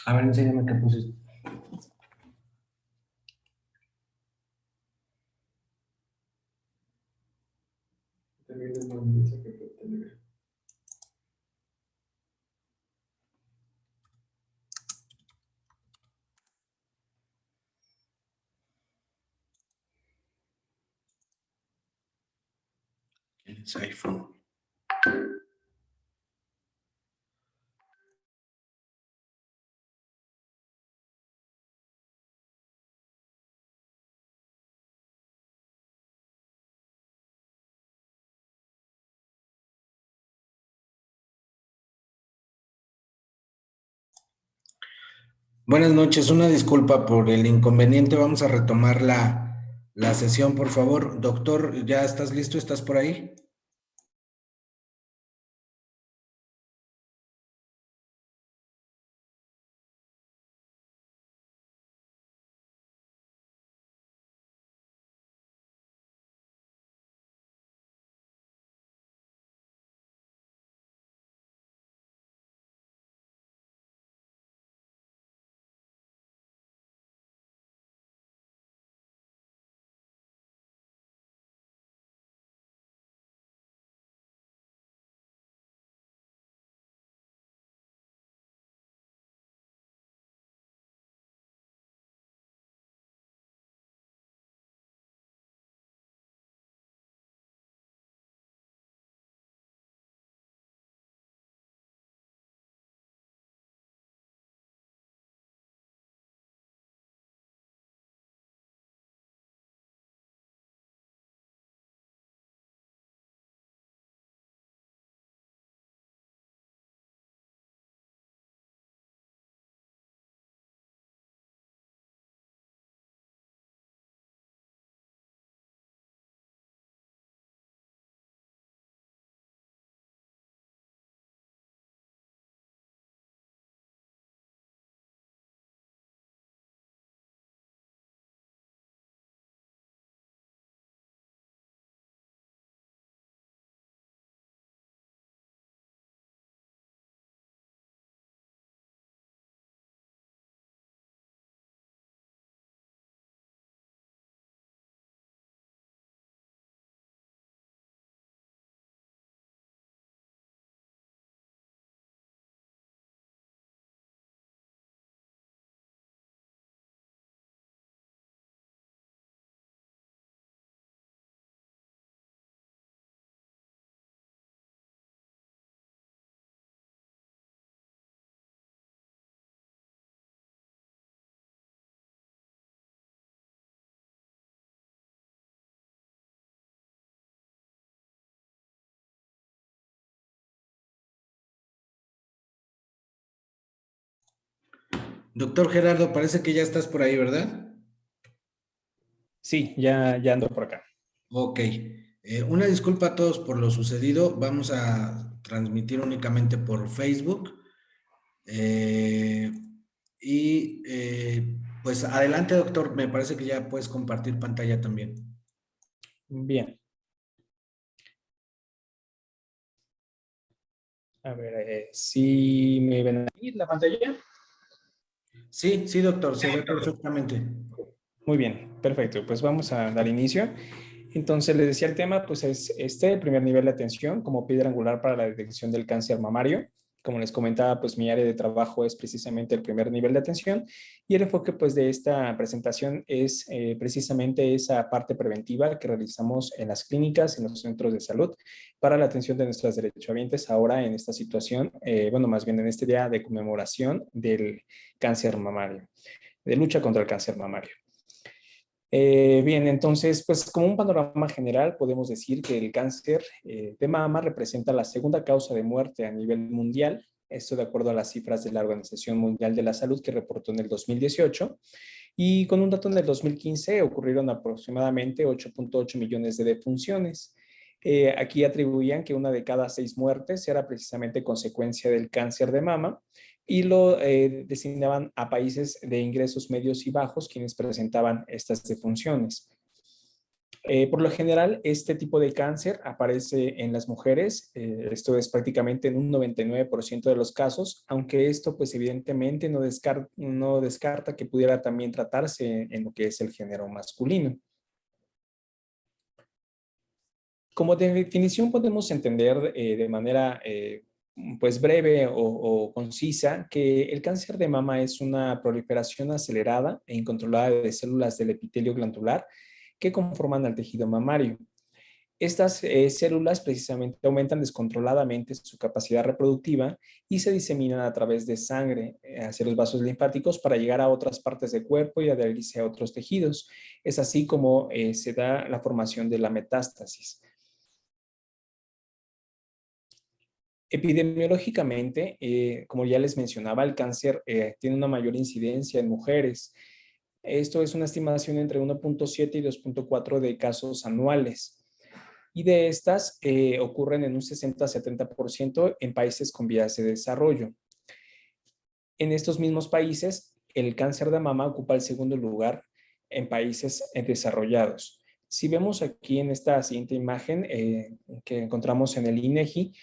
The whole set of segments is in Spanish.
A ver, enséñame qué pusiste. También les mando un mensaje por Telegram. Es iPhone. Buenas noches, una disculpa por el inconveniente. Vamos a retomar la sesión, por favor. Doctor, ¿ya estás listo? ¿Estás por ahí? Doctor Gerardo, parece que ya estás por ahí, ¿verdad? Sí, ya ando por acá. Ok. Una disculpa a todos por lo sucedido. Vamos a transmitir únicamente por Facebook. Eh, pues adelante, doctor. Me parece que ya puedes compartir pantalla también. Bien. A ver, ¿sí me ven ahí la pantalla? Sí, sí, doctor, se ve perfectamente. Muy bien, perfecto. Pues vamos a dar inicio. Entonces, les decía el tema, pues es el primer nivel de atención como piedra angular para la detección del cáncer mamario. Como les comentaba, pues mi área de trabajo es precisamente el primer nivel de atención y el enfoque pues de esta presentación es precisamente esa parte preventiva que realizamos en las clínicas, en los centros de salud para la atención de nuestras derechohabientes ahora en esta situación, bueno, más bien en este día de conmemoración del cáncer mamario, de lucha contra el cáncer mamario. Bien, entonces, pues como un panorama general, podemos decir que el cáncer de mama representa la segunda causa de muerte a nivel mundial. Esto de acuerdo a las cifras de la Organización Mundial de la Salud que reportó en el 2018. Y con un dato en el 2015 ocurrieron aproximadamente 8.8 millones de defunciones. Aquí atribuían que una de cada 6 muertes era precisamente consecuencia del cáncer de mama y lo designaban a países de ingresos medios y bajos quienes presentaban estas defunciones. Por lo general, este tipo de cáncer aparece en las mujeres, esto es prácticamente en un 99% de los casos, aunque esto pues evidentemente no descarta que pudiera también tratarse en lo que es el género masculino. Como definición podemos entender de manera pues breve o concisa que el cáncer de mama es una proliferación acelerada e incontrolada de células del epitelio glandular que conforman al tejido mamario. Estas células precisamente aumentan descontroladamente su capacidad reproductiva y se diseminan a través de sangre hacia los vasos linfáticos para llegar a otras partes del cuerpo y adherirse a otros tejidos. Es así como se da la formación de la metástasis. Epidemiológicamente, como ya les mencionaba, el cáncer tiene una mayor incidencia en mujeres. Esto es una estimación entre 1.7 y 2.4 de casos anuales. Y de estas ocurren en un 60-70% en países con vías de desarrollo. En estos mismos países, el cáncer de mama ocupa el segundo lugar en países desarrollados. Si vemos aquí en esta siguiente imagen que encontramos en el INEGI,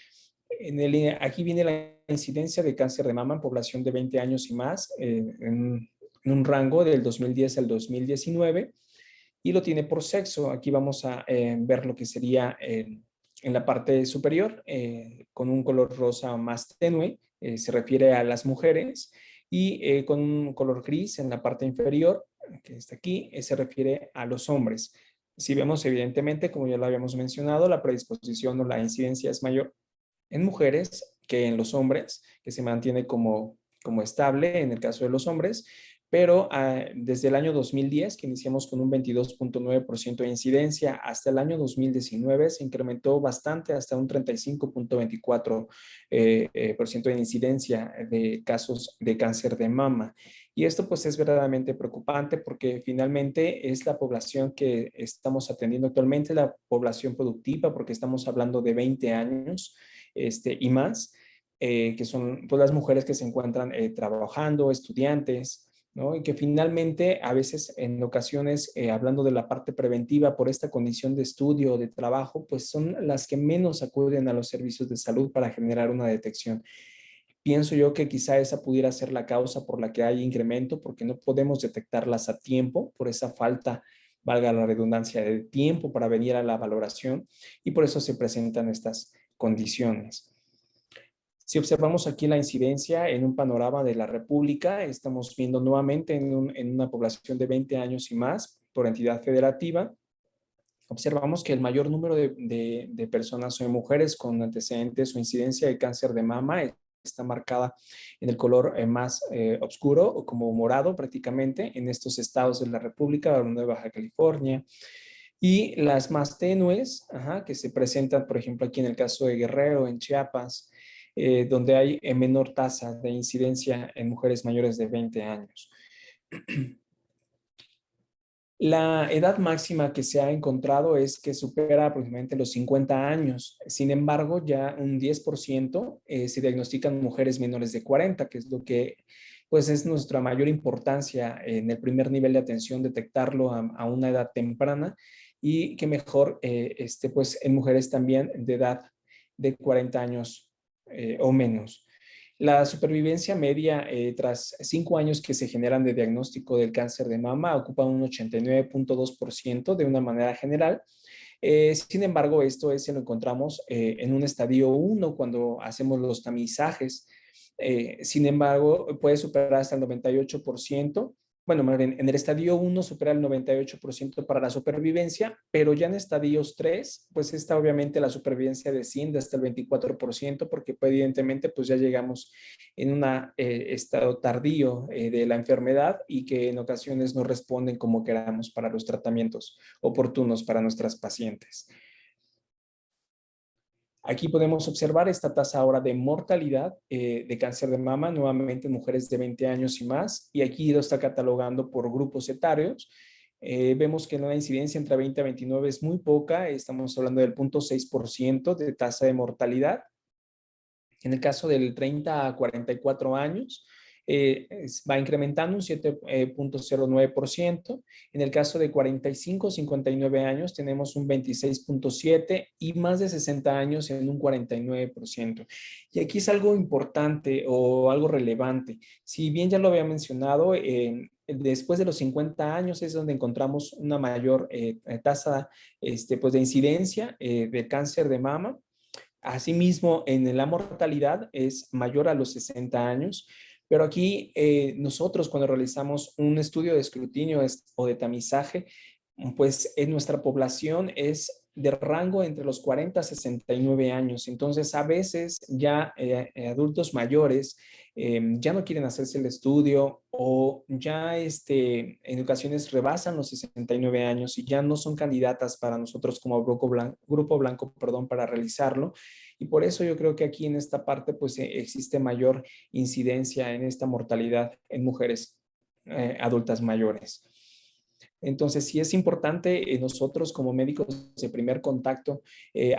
aquí viene la incidencia de cáncer de mama en población de 20 años y más en un rango del 2010 al 2019 y lo tiene por sexo. Aquí vamos a ver lo que sería en la parte superior con un color rosa más tenue, se refiere a las mujeres, y con un color gris en la parte inferior, que está aquí, se refiere a los hombres. Si vemos, evidentemente, como ya lo habíamos mencionado, la predisposición o la incidencia es mayor en mujeres que en los hombres, que se mantiene como estable en el caso de los hombres, pero desde el año 2010, que iniciamos con un 22.9% de incidencia, hasta el año 2019 se incrementó bastante hasta un 35.24% de incidencia de casos de cáncer de mama. Y esto pues es verdaderamente preocupante porque finalmente es la población que estamos atendiendo actualmente, la población productiva, porque estamos hablando de 20 años y más, que son todas las mujeres que se encuentran trabajando, estudiantes, ¿no? Y que finalmente, a veces, en ocasiones, hablando de la parte preventiva por esta condición de estudio o de trabajo, pues son las que menos acuden a los servicios de salud para generar una detección. Pienso yo que quizá esa pudiera ser la causa por la que hay incremento, porque no podemos detectarlas a tiempo por esa falta, valga la redundancia, de tiempo para venir a la valoración y por eso se presentan estas condiciones. Si observamos aquí la incidencia en un panorama de la República, estamos viendo nuevamente en una población de 20 años y más por entidad federativa, observamos que el mayor número de personas o de mujeres con antecedentes o incidencia de cáncer de mama está marcada en el color más oscuro o como morado prácticamente en estos estados de la República, hablando de Baja California. Y las más tenues, que se presentan, por ejemplo, aquí en el caso de Guerrero, en Chiapas, donde hay menor tasa de incidencia en mujeres mayores de 20 años. La edad máxima que se ha encontrado es que supera aproximadamente los 50 años. Sin embargo, ya un 10% se diagnostican mujeres menores de 40, que es lo que pues es nuestra mayor importancia en el primer nivel de atención, detectarlo a una edad temprana y que mejor pues en mujeres también de edad de 40 años o menos. La supervivencia media tras 5 años que se generan de diagnóstico del cáncer de mama ocupa un 89.2% de una manera general. Sin embargo, esto lo encontramos en un estadio 1 cuando hacemos los tamizajes. Sin embargo, puede superar hasta el 98%. Bueno, en el estadio 1 supera el 98% para la supervivencia, pero ya en estadios 3, pues esta obviamente la supervivencia desciende hasta el 24%, porque pues, evidentemente pues ya llegamos en un estado tardío de la enfermedad y que en ocasiones no responden como queramos para los tratamientos oportunos para nuestras pacientes. Aquí podemos observar esta tasa ahora de mortalidad de cáncer de mama, nuevamente en mujeres de 20 años y más, y aquí lo está catalogando por grupos etarios. Vemos que la incidencia entre 20 a 29 es muy poca, estamos hablando del 0.6% de tasa de mortalidad. En el caso del 30 a 44 años, va incrementando un 7,09%. En el caso de 45-59 años tenemos un 26,7% y más de 60 años en un 49%. Y aquí es algo importante o algo relevante. Si bien ya lo había mencionado, después de los 50 años es donde encontramos una mayor tasa pues de incidencia de cáncer de mama. Asimismo, en la mortalidad es mayor a los 60 años, pero aquí nosotros cuando realizamos un estudio de escrutinio o de tamizaje, pues en nuestra población es de rango entre los 40 a 69 años. Entonces, a veces ya adultos mayores ya no quieren hacerse el estudio o ya en ocasiones rebasan los 69 años y ya no son candidatas para nosotros como grupo blanco, perdón, para realizarlo. Y por eso yo creo que aquí en esta parte pues existe mayor incidencia en esta mortalidad en mujeres adultas mayores. Entonces, sí es importante nosotros como médicos de primer contacto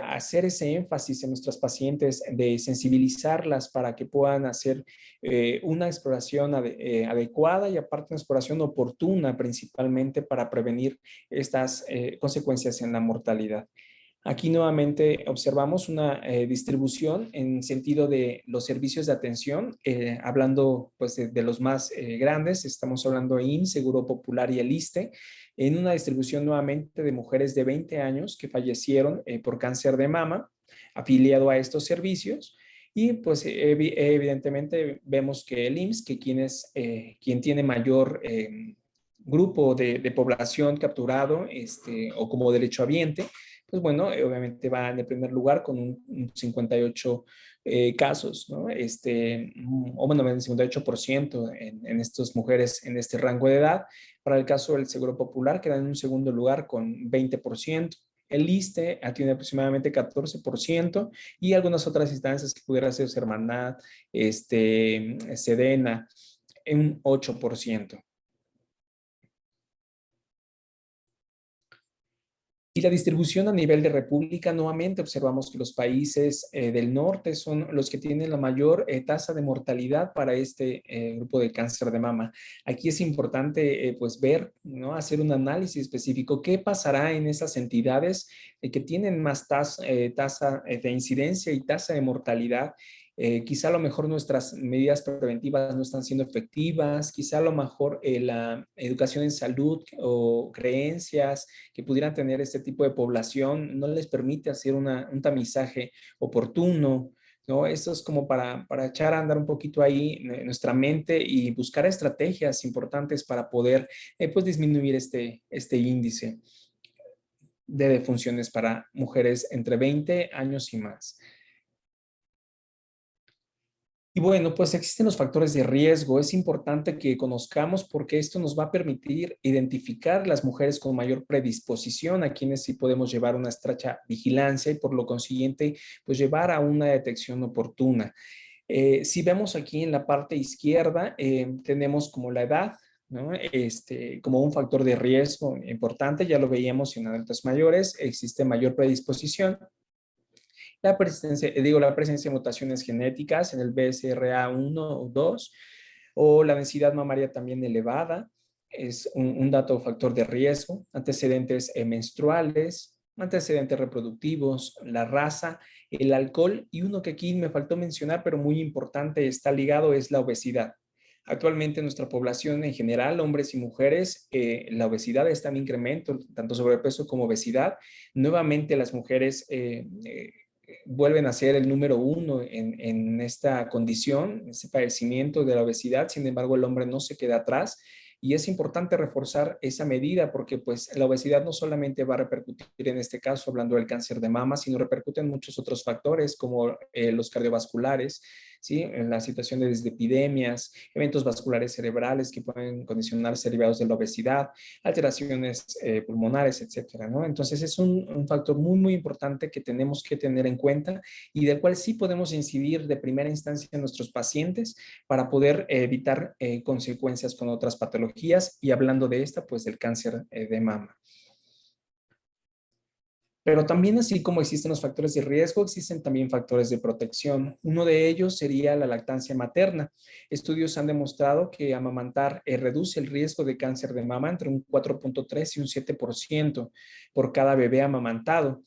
hacer ese énfasis en nuestras pacientes, de sensibilizarlas para que puedan hacer una exploración adecuada y aparte una exploración oportuna principalmente para prevenir estas consecuencias en la mortalidad. Aquí nuevamente observamos una distribución en sentido de los servicios de atención, hablando pues de los más grandes, estamos hablando de IMSS, Seguro Popular y el ISSSTE, en una distribución nuevamente de mujeres de 20 años que fallecieron por cáncer de mama, afiliado a estos servicios. Y pues evidentemente vemos que el IMSS, que quien tiene mayor grupo de población capturado o como derechohabiente, pues bueno, obviamente va en el primer lugar con un 58 casos, ¿no? O bueno, el 58% en estas mujeres en este rango de edad. Para el caso del Seguro Popular, queda en un segundo lugar con 20%. El ISSSTE tiene aproximadamente 14% y algunas otras instancias que pudiera ser Hermandad, Sedena, en un 8%. Y la distribución a nivel de república, nuevamente observamos que los países del norte son los que tienen la mayor tasa de mortalidad para este grupo de cáncer de mama. Aquí es importante pues ver, ¿no? Hacer un análisis específico. ¿Qué pasará en esas entidades que tienen más tasa de incidencia y tasa de mortalidad? Quizá a lo mejor nuestras medidas preventivas no están siendo efectivas, quizá a lo mejor la educación en salud o creencias que pudieran tener este tipo de población no les permite hacer un tamizaje oportuno, ¿no? Esto es como para echar a andar un poquito ahí nuestra mente y buscar estrategias importantes para poder pues disminuir este índice de defunciones para mujeres entre 20 años y más. Y bueno, pues existen los factores de riesgo. Es importante que conozcamos porque esto nos va a permitir identificar las mujeres con mayor predisposición, a quienes sí podemos llevar una estrecha vigilancia y por lo consiguiente, pues llevar a una detección oportuna. Si vemos aquí en la parte izquierda, tenemos como la edad, ¿no? Como un factor de riesgo importante, ya lo veíamos en adultos mayores, existe mayor predisposición. La presencia de mutaciones genéticas en el BCRA1 o 2 o la densidad mamaria también elevada es un dato factor de riesgo, antecedentes menstruales, antecedentes reproductivos, la raza, el alcohol y uno que aquí me faltó mencionar, pero muy importante, está ligado, es la obesidad. Actualmente en nuestra población en general, hombres y mujeres, la obesidad está en incremento, tanto sobrepeso como obesidad. Nuevamente las mujeres vuelven a ser el número uno en esta condición, este padecimiento de la obesidad. Sin embargo, el hombre no se queda atrás y es importante reforzar esa medida porque pues la obesidad no solamente va a repercutir en este caso hablando del cáncer de mama, sino repercute en muchos otros factores como los cardiovasculares, ¿sí? En la situación de dislipidemias, eventos vasculares cerebrales que pueden condicionarse derivados de la obesidad, alteraciones pulmonares, etcétera, ¿no? Entonces es un factor muy, muy importante que tenemos que tener en cuenta y del cual sí podemos incidir de primera instancia en nuestros pacientes para poder evitar consecuencias con otras patologías y hablando de esta, pues del cáncer de mama. Pero también, así como existen los factores de riesgo, existen también factores de protección. Uno de ellos sería la lactancia materna. Estudios han demostrado que amamantar reduce el riesgo de cáncer de mama entre un 4.3 y un 7% por cada bebé amamantado.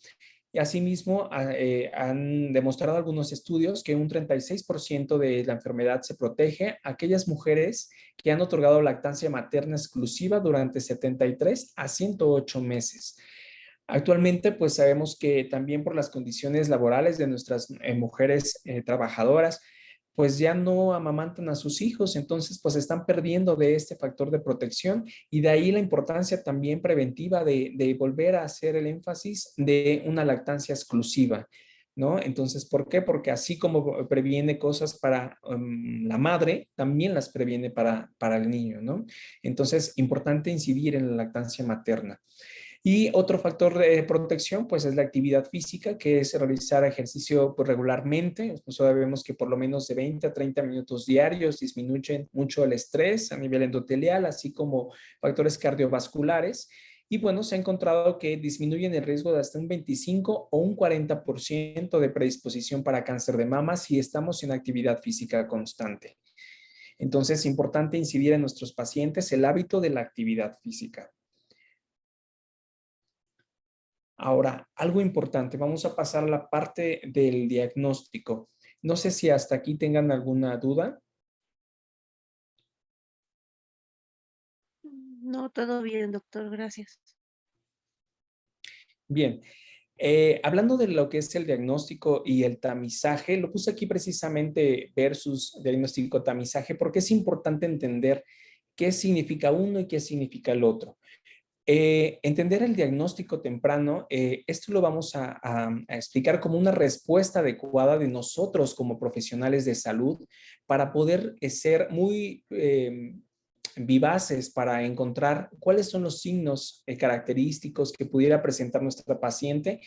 Y asimismo, han demostrado algunos estudios que un 36% de la enfermedad se protege a aquellas mujeres que han otorgado lactancia materna exclusiva durante 73 a 108 meses. Actualmente, pues sabemos que también por las condiciones laborales de nuestras mujeres trabajadoras, pues ya no amamantan a sus hijos, entonces pues están perdiendo de este factor de protección y de ahí la importancia también preventiva de volver a hacer el énfasis de una lactancia exclusiva, ¿no? Entonces, ¿por qué? Porque así como previene cosas para la madre, también las previene para el niño, ¿no? Entonces, importante incidir en la lactancia materna. Y otro factor de protección, pues es la actividad física, que es realizar ejercicio pues, regularmente. Nosotros sabemos que por lo menos de 20 a 30 minutos diarios disminuyen mucho el estrés a nivel endotelial, así como factores cardiovasculares. Y bueno, se ha encontrado que disminuyen el riesgo de hasta un 25 o un 40% de predisposición para cáncer de mama si estamos en actividad física constante. Entonces, es importante incidir en nuestros pacientes el hábito de la actividad física. Ahora, algo importante, vamos a pasar a la parte del diagnóstico. No sé si hasta aquí tengan alguna duda. No, todo bien, doctor, gracias. Bien, hablando de lo que es el diagnóstico y el tamizaje, lo puse aquí precisamente versus diagnóstico tamizaje porque es importante entender qué significa uno y qué significa el otro. Entender el diagnóstico temprano, esto lo vamos a explicar como una respuesta adecuada de nosotros como profesionales de salud para poder ser muy vivaces para encontrar cuáles son los signos característicos que pudiera presentar nuestra paciente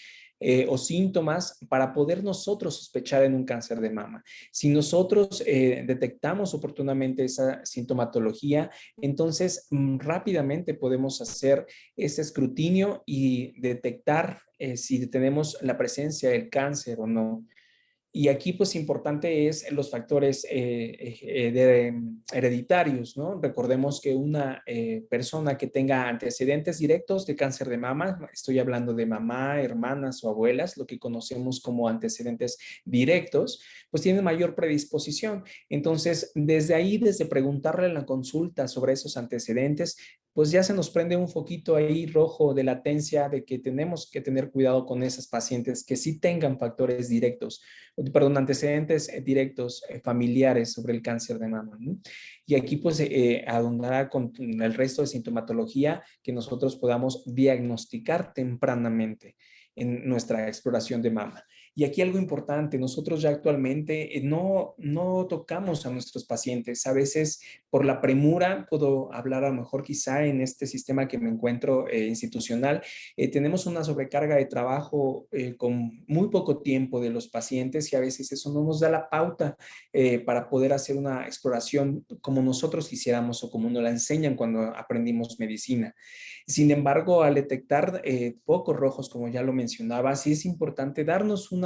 o síntomas para poder nosotros sospechar en un cáncer de mama. Si nosotros detectamos oportunamente esa sintomatología, entonces rápidamente podemos hacer ese escrutinio y detectar si tenemos la presencia del cáncer o no. Y aquí, pues, importante es los factores hereditarios, ¿no? Recordemos que una persona que tenga antecedentes directos de cáncer de mama, estoy hablando de mamá, hermanas o abuelas, lo que conocemos como antecedentes directos, pues tiene mayor predisposición. Entonces, desde ahí, desde preguntarle en la consulta sobre esos antecedentes, pues ya se nos prende un foquito ahí rojo de latencia de que tenemos que tener cuidado con esas pacientes que sí tengan factores directos, perdón, antecedentes directos familiares sobre el cáncer de mama, ¿no? Y aquí pues ahondará con el resto de sintomatología que nosotros podamos diagnosticar tempranamente en nuestra exploración de mama. Y aquí algo importante, nosotros ya actualmente no tocamos a nuestros pacientes. A veces por la premura, puedo hablar a lo mejor quizá en este sistema que me encuentro institucional, tenemos una sobrecarga de trabajo con muy poco tiempo de los pacientes y a veces eso no nos da la pauta para poder hacer una exploración como nosotros quisiéramos o como nos la enseñan cuando aprendimos medicina. Sin embargo, al detectar focos rojos, como ya lo mencionaba, sí es importante darnos un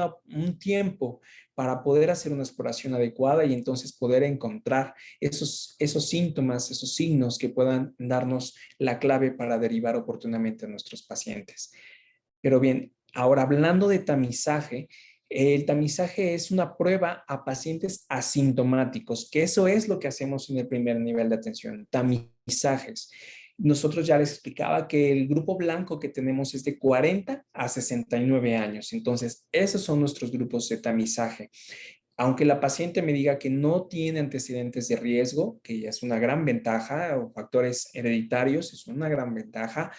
tiempo para poder hacer una exploración adecuada y entonces poder encontrar esos síntomas, esos signos que puedan darnos la clave para derivar oportunamente a nuestros pacientes. Pero bien, ahora hablando de tamizaje, el tamizaje es una prueba a pacientes asintomáticos, que eso es lo que hacemos en el primer nivel de atención, tamizajes. Nosotros ya les explicaba que el grupo blanco que tenemos es de 40 a 69 años. Entonces, esos son nuestros grupos de tamizaje. Aunque la paciente me diga que no tiene antecedentes de riesgo, que ya es una gran ventaja, o factores hereditarios, es una gran ventaja,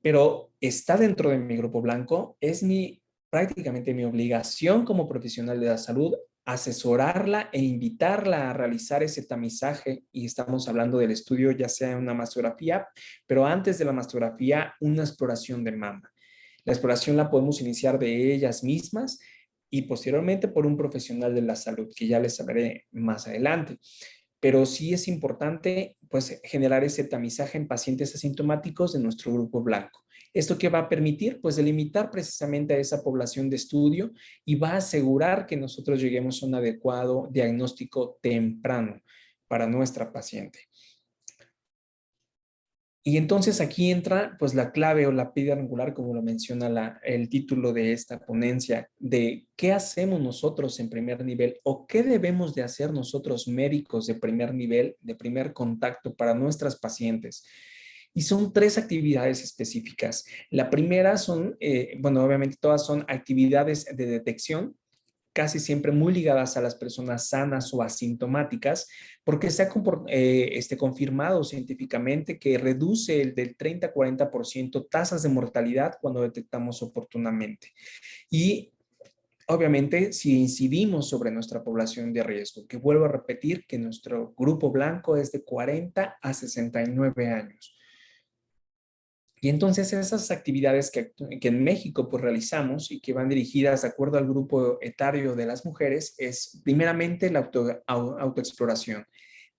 pero está dentro de mi grupo blanco, es prácticamente mi obligación como profesional de la salud asesorarla e invitarla a realizar ese tamizaje y estamos hablando del estudio ya sea una mastografía, pero antes de la mastografía una exploración de mama. La exploración la podemos iniciar de ellas mismas y posteriormente por un profesional de la salud que ya les hablaré más adelante. Pero sí es importante pues generar ese tamizaje en pacientes asintomáticos de nuestro grupo blanco. ¿Esto qué va a permitir? Pues delimitar precisamente a esa población de estudio y va a asegurar que nosotros lleguemos a un adecuado diagnóstico temprano para nuestra paciente. Y entonces aquí entra pues la clave o la piedra angular, como lo menciona el título de esta ponencia, de qué hacemos nosotros en primer nivel o qué debemos de hacer nosotros médicos de primer nivel, de primer contacto para nuestras pacientes. Y son 3 actividades específicas. La primera son, bueno, obviamente todas son actividades de detección, casi siempre muy ligadas a las personas sanas o asintomáticas, porque se ha confirmado científicamente que reduce el del 30 a 40% tasas de mortalidad cuando detectamos oportunamente. Y obviamente, si incidimos sobre nuestra población de riesgo, que vuelvo a repetir que nuestro grupo blanco es de 40 a 69 años. Y entonces esas actividades que en México pues realizamos y que van dirigidas de acuerdo al grupo etario de las mujeres es primeramente la autoexploración.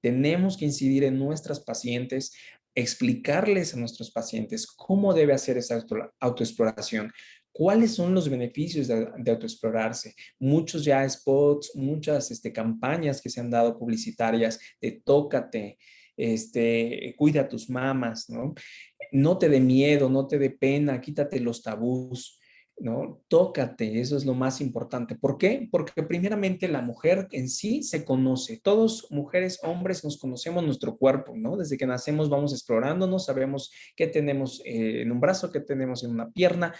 Tenemos que incidir en nuestras pacientes, explicarles a nuestros pacientes cómo debe hacer esa autoexploración, cuáles son los beneficios de autoexplorarse. Muchos ya spots, muchas campañas que se han dado publicitarias de tócate, cuida a tus mamas, ¿no? No te dé miedo, no te dé pena, quítate los tabús, ¿no? Tócate, eso es lo más importante. ¿Por qué? Porque primeramente la mujer en sí se conoce. Todos, mujeres, hombres, nos conocemos nuestro cuerpo, ¿no? Desde que nacemos vamos explorándonos, sabemos qué tenemos en un brazo, qué tenemos en una pierna,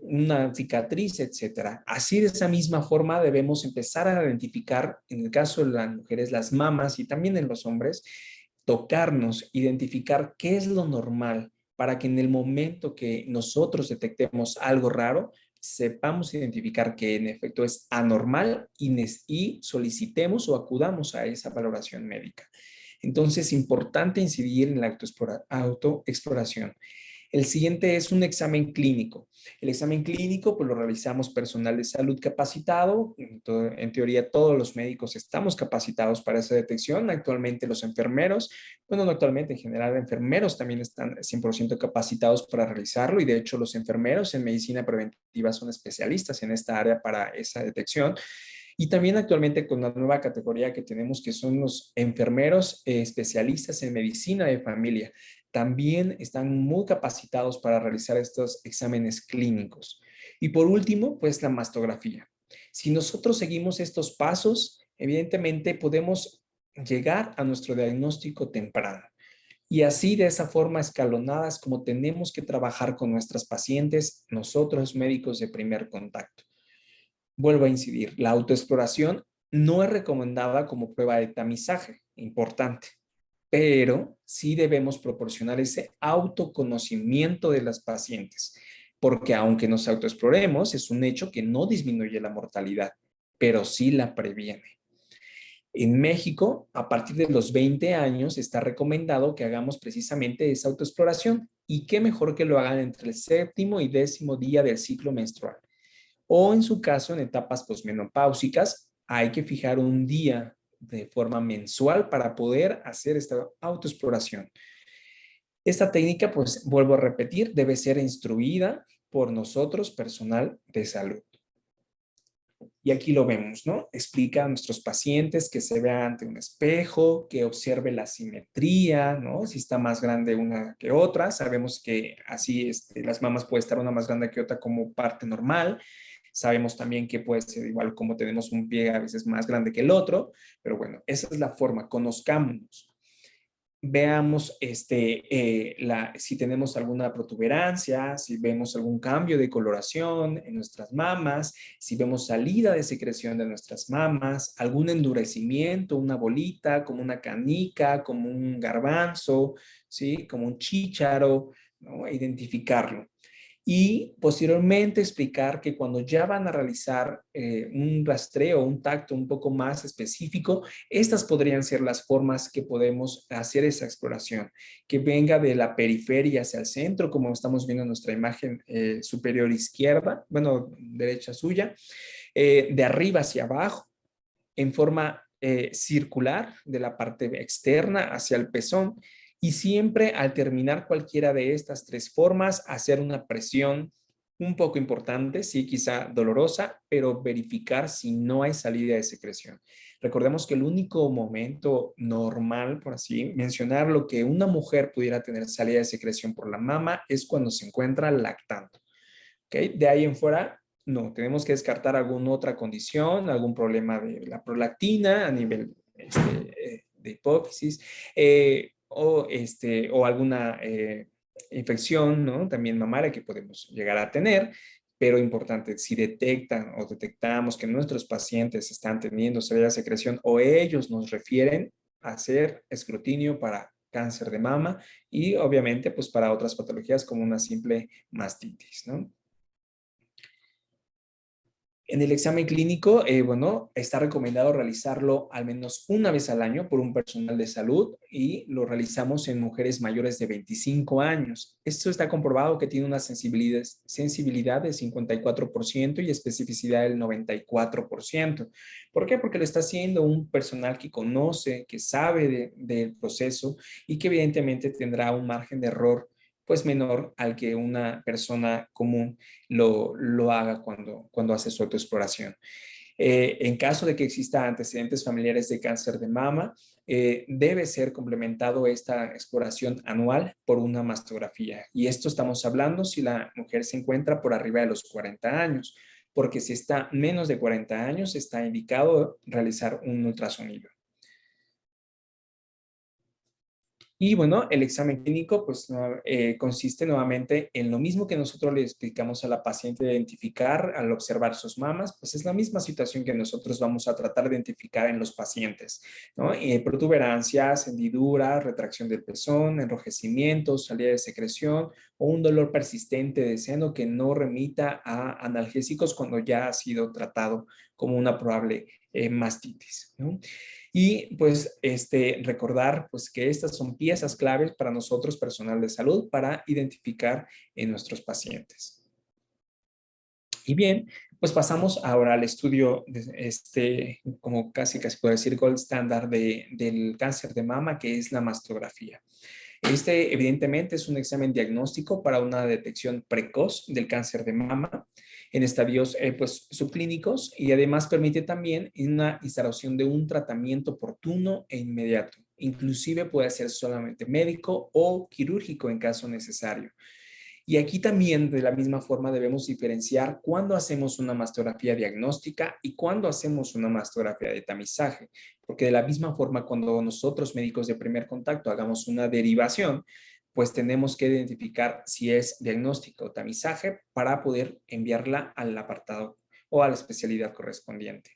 una cicatriz, etcétera. Así de esa misma forma debemos empezar a identificar, en el caso de las mujeres, las mamas y también en los hombres, tocarnos, identificar qué es lo normal para que en el momento que nosotros detectemos algo raro, sepamos identificar que en efecto es anormal y solicitemos o acudamos a esa valoración médica. Entonces, es importante incidir en la autoexploración. El siguiente es un examen clínico. El examen clínico pues lo realizamos personal de salud capacitado. En teoría todos los médicos estamos capacitados para esa detección. Actualmente los enfermeros, bueno, no actualmente, en general enfermeros también están 100% capacitados para realizarlo y de hecho los enfermeros en medicina preventiva son especialistas en esta área para esa detección. Y también actualmente con una nueva categoría que tenemos que son los enfermeros especialistas en medicina de familia. También están muy capacitados para realizar estos exámenes clínicos. Y por último, pues la mastografía. Si nosotros seguimos estos pasos, evidentemente podemos llegar a nuestro diagnóstico temprano. Y así, de esa forma escalonada, es como tenemos que trabajar con nuestras pacientes, nosotros médicos de primer contacto. Vuelvo a incidir, la autoexploración no es recomendada como prueba de tamizaje, importante, pero sí debemos proporcionar ese autoconocimiento de las pacientes, porque aunque nos autoexploremos, es un hecho que no disminuye la mortalidad, pero sí la previene. En México, a partir de los 20 años, está recomendado que hagamos precisamente esa autoexploración y qué mejor que lo hagan entre el 7º y 10º día del ciclo menstrual. O en su caso, en etapas posmenopáusicas, hay que fijar un día de forma mensual para poder hacer esta autoexploración. Esta técnica, pues vuelvo a repetir, debe ser instruida por nosotros, personal de salud. Y aquí lo vemos, ¿no? Explica a nuestros pacientes que se vea ante un espejo, que observe la simetría, ¿no? Si está más grande una que otra. Sabemos que así las mamas puede estar una más grande que otra como parte normal. Sabemos también que puede ser igual como tenemos un pie a veces más grande que el otro, pero bueno, esa es la forma, conozcámonos. Veamos si tenemos alguna protuberancia, si vemos algún cambio de coloración en nuestras mamas, si vemos salida de secreción de nuestras mamas, algún endurecimiento, una bolita, como una canica, como un garbanzo, ¿sí? Como un chícharo, ¿no? Identificarlo. Y posteriormente explicar que cuando ya van a realizar un rastreo, un tacto un poco más específico, estas podrían ser las formas que podemos hacer esa exploración, que venga de la periferia hacia el centro, como estamos viendo en nuestra imagen superior izquierda, bueno, derecha suya, de arriba hacia abajo, en forma circular, de la parte externa hacia el pezón, Y siempre al terminar cualquiera de estas tres formas, hacer una presión un poco importante, sí, quizá dolorosa, pero verificar si no hay salida de secreción. Recordemos que el único momento normal, por así mencionarlo, que una mujer pudiera tener salida de secreción por la mama es cuando se encuentra lactando. ¿Okay? De ahí en fuera, no, tenemos que descartar alguna otra condición, algún problema de la prolactina a nivel de hipófisis, o alguna infección, ¿no? También mamaria que podemos llegar a tener, pero importante, si detectan o detectamos que nuestros pacientes están teniendo salida de secreción o ellos nos refieren a hacer escrutinio para cáncer de mama y obviamente pues para otras patologías como una simple mastitis, ¿no? En el examen clínico, bueno, está recomendado realizarlo al menos una vez al año por un personal de salud y lo realizamos en mujeres mayores de 25 años. Esto está comprobado que tiene una sensibilidad del 54% y especificidad del 94%. ¿Por qué? Porque lo está haciendo un personal que conoce, que sabe del proceso y que evidentemente tendrá un margen de error pues menor al que una persona común lo haga cuando hace su autoexploración. En caso de que exista antecedentes familiares de cáncer de mama, debe ser complementado esta exploración anual por una mastografía. Y esto estamos hablando si la mujer se encuentra por arriba de los 40 años, porque si está menos de 40 años, está indicado realizar un ultrasonido. Y bueno, el examen clínico pues consiste nuevamente en lo mismo que nosotros le explicamos a la paciente de identificar al observar sus mamas, pues es la misma situación que nosotros vamos a tratar de identificar en los pacientes, ¿no? Protuberancias, hendiduras, retracción del pezón, enrojecimientos, salida de secreción o un dolor persistente de seno que no remita a analgésicos cuando ya ha sido tratado como una probable mastitis, ¿no? Y pues recordar pues que estas son piezas claves para nosotros, personal de salud, para identificar en nuestros pacientes. Y bien, pues pasamos ahora al estudio de como casi puedo decir, gold standard del cáncer de mama, que es la mastografía. Evidentemente, es un examen diagnóstico para una detección precoz del cáncer de mama en estadios pues, subclínicos y además permite también una instalación de un tratamiento oportuno e inmediato. Inclusive puede ser solamente médico o quirúrgico en caso necesario. Y aquí también de la misma forma debemos diferenciar cuándo hacemos una mastografía diagnóstica y cuándo hacemos una mastografía de tamizaje, porque de la misma forma cuando nosotros médicos de primer contacto hagamos una derivación, pues tenemos que identificar si es diagnóstico o tamizaje para poder enviarla al apartado o a la especialidad correspondiente.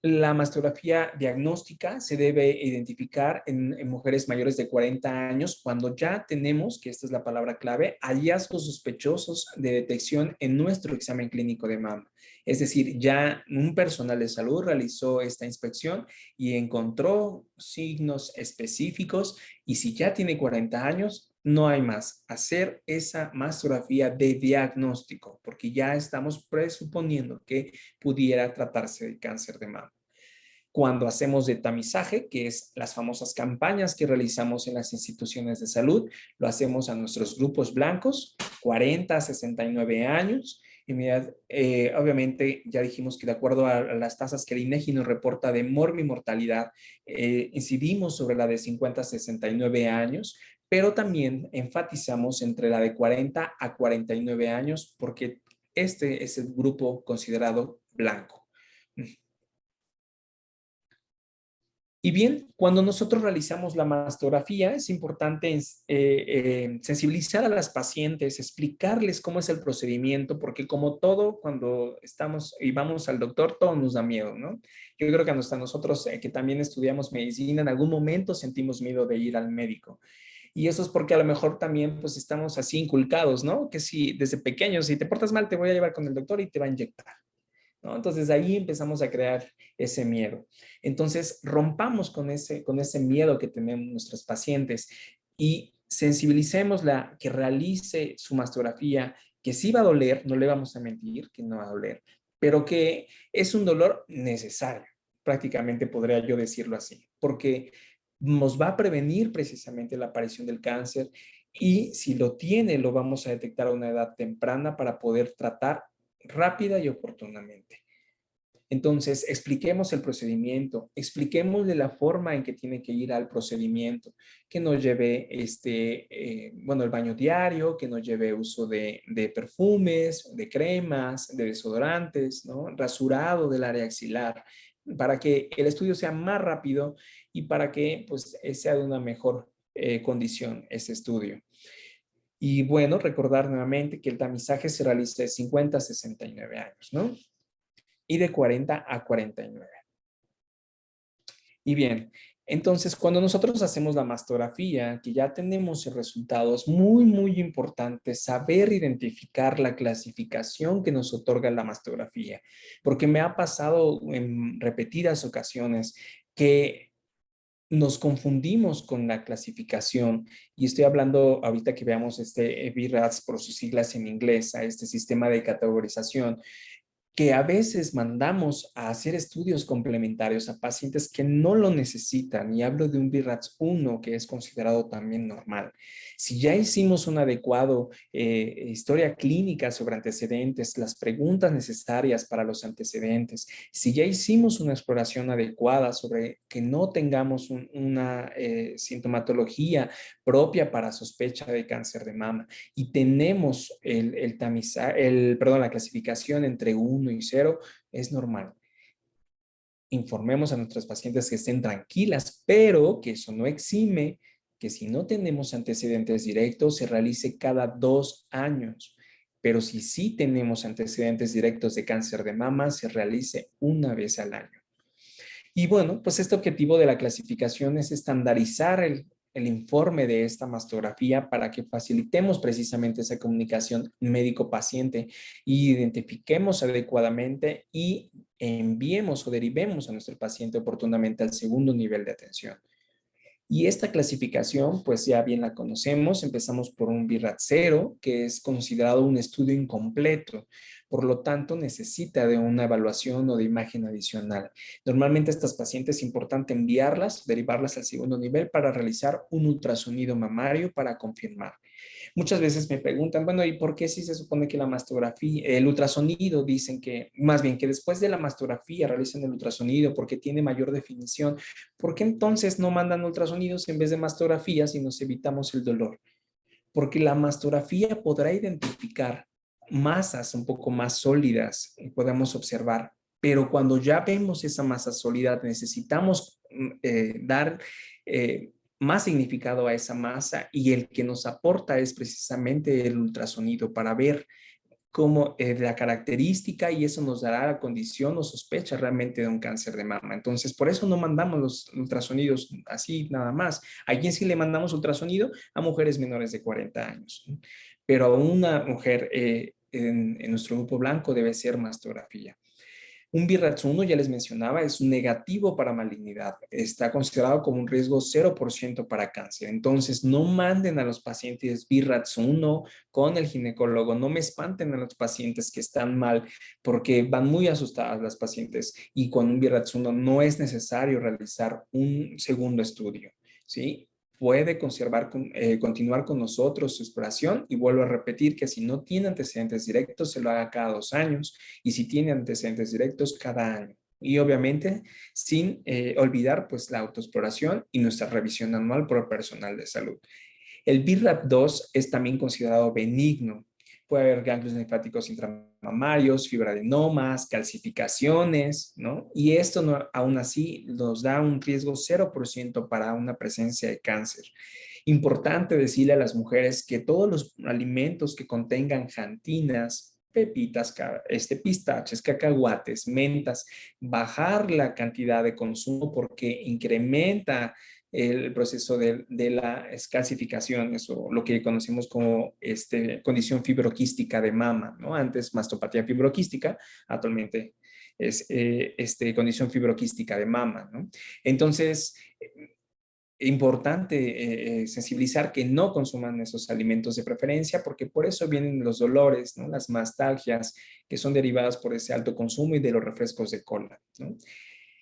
La mastografía diagnóstica se debe identificar en mujeres mayores de 40 años cuando ya tenemos, que esta es la palabra clave, hallazgos sospechosos de detección en nuestro examen clínico de mama. Es decir, ya un personal de salud realizó esta inspección y encontró signos específicos y si ya tiene 40 años, no hay más. Hacer esa mastografía de diagnóstico, porque ya estamos presuponiendo que pudiera tratarse de cáncer de mama. Cuando hacemos de tamizaje, que es las famosas campañas que realizamos en las instituciones de salud, lo hacemos a nuestros grupos blancos, 40 a 69 años. Y obviamente ya dijimos que de acuerdo a las tasas que el INEGI nos reporta de mortalidad, incidimos sobre la de 50 a 69 años, pero también enfatizamos entre la de 40 a 49 años porque este es el grupo considerado blanco. Y bien, cuando nosotros realizamos la mastografía, es importante sensibilizar a las pacientes, explicarles cómo es el procedimiento, porque como todo, cuando estamos y vamos al doctor, todo nos da miedo, ¿no? Yo creo que hasta nosotros que también estudiamos medicina, en algún momento sentimos miedo de ir al médico. Y eso es porque a lo mejor también pues estamos así inculcados, ¿no? Que si desde pequeños, si te portas mal, te voy a llevar con el doctor y te va a inyectar, ¿no? Entonces ahí empezamos a crear ese miedo. Entonces rompamos con ese miedo que tenemos nuestros pacientes y sensibilicémosla que realice su mastografía, que sí va a doler, no le vamos a mentir que no va a doler, pero que es un dolor necesario, prácticamente podría yo decirlo así, porque nos va a prevenir precisamente la aparición del cáncer y si lo tiene, lo vamos a detectar a una edad temprana para poder tratar rápida y oportunamente. Entonces, expliquemos el procedimiento, expliquemos de la forma en que tiene que ir al procedimiento, que nos lleve el baño diario, que nos lleve uso de perfumes, de cremas, de desodorantes, ¿no? Rasurado del área axilar, para que el estudio sea más rápido y para que pues, sea de una mejor condición ese estudio. Y bueno, recordar nuevamente que el tamizaje se realiza de 50 a 69 años, ¿no? Y de 40 a 49. Y bien, entonces cuando nosotros hacemos la mastografía, que ya tenemos el resultado, es muy, muy importante saber identificar la clasificación que nos otorga la mastografía, porque me ha pasado en repetidas ocasiones que nos confundimos con la clasificación y estoy hablando ahorita que veamos este BRADS por sus siglas en inglés, a este sistema de categorización, que a veces mandamos a hacer estudios complementarios a pacientes que no lo necesitan, y hablo de un BRADS 1 que es considerado también normal. Si ya hicimos un adecuado historia clínica sobre antecedentes, las preguntas necesarias para los antecedentes, si ya hicimos una exploración adecuada sobre que no tengamos una sintomatología propia para sospecha de cáncer de mama y tenemos la clasificación entre 1 y 0, es normal. Informemos a nuestros pacientes que estén tranquilas, pero que eso no exime que si no tenemos antecedentes directos se realice cada 2 años. Pero si sí tenemos antecedentes directos de cáncer de mama, se realice una vez al año. Y bueno, pues este objetivo de la clasificación es estandarizar el informe de esta mastografía para que facilitemos precisamente esa comunicación médico-paciente y identifiquemos adecuadamente y enviemos o derivemos a nuestro paciente oportunamente al segundo nivel de atención. Y esta clasificación, pues ya bien la conocemos. Empezamos por un BRAD 0, que es considerado un estudio incompleto. Por lo tanto, necesita de una evaluación o de imagen adicional. Normalmente a estas pacientes es importante enviarlas, derivarlas al segundo nivel para realizar un ultrasonido mamario para confirmar. Muchas veces me preguntan, bueno, ¿y por qué si se supone que la mastografía, el ultrasonido, dicen que, más bien que después de la mastografía realizan el ultrasonido porque tiene mayor definición? ¿Por qué entonces no mandan ultrasonidos en vez de mastografías y nos evitamos el dolor? Porque la mastografía podrá identificar masas un poco más sólidas y podemos observar, pero cuando ya vemos esa masa sólida necesitamos dar más significado a esa masa, y el que nos aporta es precisamente el ultrasonido para ver cómo la característica, y eso nos dará la condición o sospecha realmente de un cáncer de mama. Entonces, por eso no mandamos los ultrasonidos así nada más. ¿A quién sí le mandamos ultrasonido? A mujeres menores de 40 años. Pero a una mujer en nuestro grupo blanco debe ser mastografía. Un BRAF 1, ya les mencionaba, es negativo para malignidad. Está considerado como un riesgo 0% para cáncer. Entonces, no manden a los pacientes BRAF 1 con el ginecólogo. No me espanten a los pacientes que están mal, porque van muy asustadas las pacientes. Y con un BRAF 1 no es necesario realizar un segundo estudio, ¿sí? Puede continuar con nosotros su exploración, y vuelvo a repetir que si no tiene antecedentes directos, se lo haga cada 2 años, y si tiene antecedentes directos, cada año. Y obviamente sin olvidar pues la autoexploración y nuestra revisión anual por el personal de salud. El BRAF2 es también considerado benigno. Puede haber ganglios linfáticos intramamarios, fibroadenomas, calcificaciones, ¿no? Y esto aún así nos da un riesgo 0% para una presencia de cáncer. Importante decirle a las mujeres que todos los alimentos que contengan xantinas, pepitas, pistaches, cacahuates, mentas, bajar la cantidad de consumo porque incrementa el proceso de las calcificaciones, o lo que conocemos como condición fibroquística de mama, ¿no? Antes mastopatía fibroquística, actualmente es condición fibroquística de mama, ¿no? Entonces, importante sensibilizar que no consuman esos alimentos de preferencia, porque por eso vienen los dolores, ¿no? Las mastalgias que son derivadas por ese alto consumo y de los refrescos de cola, ¿no?